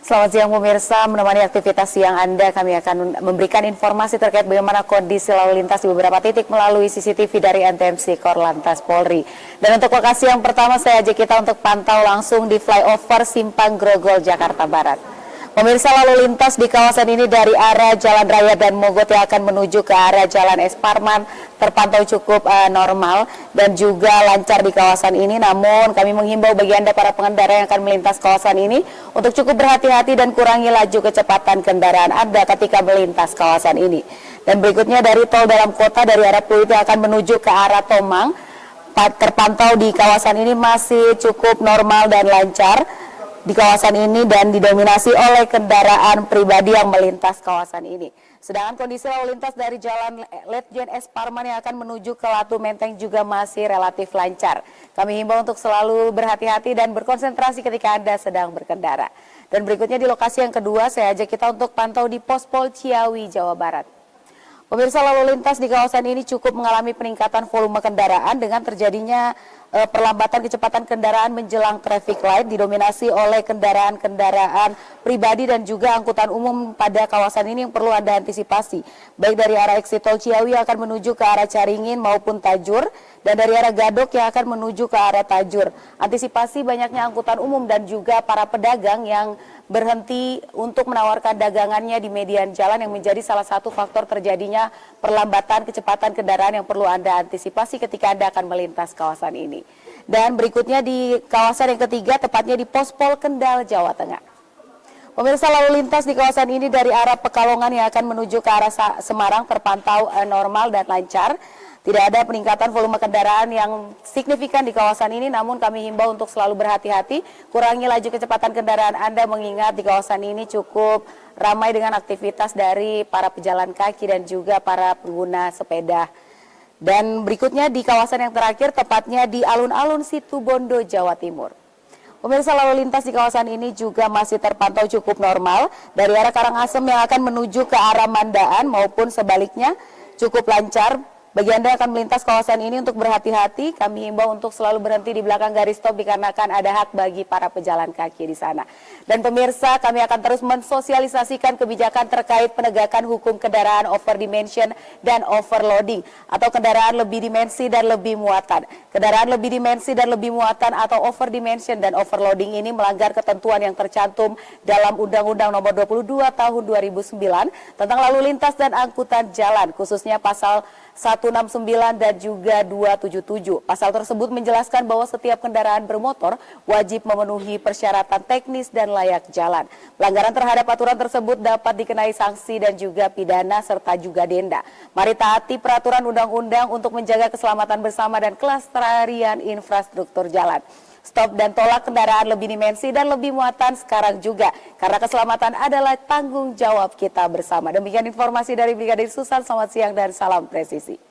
Selamat siang pemirsa, menemani aktivitas siang Anda, kami akan memberikan informasi terkait bagaimana kondisi lalu lintas di beberapa titik melalui CCTV dari NTMC Korlantas Polri. Dan untuk lokasi yang pertama, saya ajak kita untuk pantau langsung di flyover Simpang Grogol, Jakarta Barat. Pemirsa, lalu lintas di kawasan ini dari arah Jalan Raya dan Mogot yang akan menuju ke arah Jalan Es Parman terpantau cukup normal dan juga lancar di kawasan ini. Namun kami menghimbau bagi Anda para pengendara yang akan melintas kawasan ini untuk cukup berhati-hati dan kurangi laju kecepatan kendaraan Anda ketika melintas kawasan ini. Dan berikutnya dari tol dalam kota dari arah Pluit yang akan menuju ke arah Tomang terpantau di kawasan ini masih cukup normal dan lancar di kawasan ini dan didominasi oleh kendaraan pribadi yang melintas kawasan ini. Sedangkan kondisi lalu lintas dari Jalan Letjen Es Parman yang akan menuju ke Latu Menteng juga masih relatif lancar. Kami himbau untuk selalu berhati-hati dan berkonsentrasi ketika Anda sedang berkendara. Dan berikutnya di lokasi yang kedua, saya ajak kita untuk pantau di Pospol Ciawi, Jawa Barat. Pemirsa, lalu lintas di kawasan ini cukup mengalami peningkatan volume kendaraan dengan terjadinya perlambatan kecepatan kendaraan menjelang traffic light didominasi oleh kendaraan-kendaraan pribadi dan juga angkutan umum pada kawasan ini yang perlu Anda antisipasi. Baik dari arah exit tol Ciawi yang akan menuju ke arah Caringin maupun Tajur dan dari arah Gadok yang akan menuju ke arah Tajur. Antisipasi banyaknya angkutan umum dan juga para pedagang yang berhenti untuk menawarkan dagangannya di median jalan yang menjadi salah satu faktor terjadinya perlambatan kecepatan kendaraan yang perlu Anda antisipasi ketika Anda akan melintas kawasan ini. Dan berikutnya di kawasan yang ketiga, tepatnya di Pospol Kendal, Jawa Tengah. Pemirsa, lalu lintas di kawasan ini dari arah Pekalongan yang akan menuju ke arah Semarang terpantau normal dan lancar. Tidak ada peningkatan volume kendaraan yang signifikan di kawasan ini, namun kami himbau untuk selalu berhati-hati, kurangi laju kecepatan kendaraan Anda mengingat di kawasan ini cukup ramai dengan aktivitas dari para pejalan kaki dan juga para pengguna sepeda. Dan berikutnya di kawasan yang terakhir, tepatnya di alun-alun Situbondo, Jawa Timur. Pemirsa, lalu lintas di kawasan ini juga masih terpantau cukup normal dari arah Karangasem yang akan menuju ke arah Mandaan maupun sebaliknya cukup lancar. Bagi Anda yang akan melintas kawasan ini untuk berhati-hati, kami himbau untuk selalu berhenti di belakang garis stop dikarenakan ada hak bagi para pejalan kaki di sana. Dan pemirsa, kami akan terus mensosialisasikan kebijakan terkait penegakan hukum kendaraan over dimension dan overloading atau kendaraan lebih dimensi dan lebih muatan. Kendaraan lebih dimensi dan lebih muatan atau over dimension dan overloading ini melanggar ketentuan yang tercantum dalam Undang-Undang Nomor 22 Tahun 2009 tentang lalu lintas dan angkutan jalan, khususnya pasal 169 dan juga 277. Pasal tersebut menjelaskan bahwa setiap kendaraan bermotor wajib memenuhi persyaratan teknis dan layak jalan. Pelanggaran terhadap aturan tersebut dapat dikenai sanksi dan juga pidana serta juga denda. Mari taati peraturan undang-undang untuk menjaga keselamatan bersama dan kelestarian infrastruktur jalan. Stop dan tolak kendaraan lebih dimensi dan lebih muatan sekarang juga. Karena keselamatan adalah tanggung jawab kita bersama. Demikian informasi dari Brigadir Susan. Selamat siang dan salam presisi.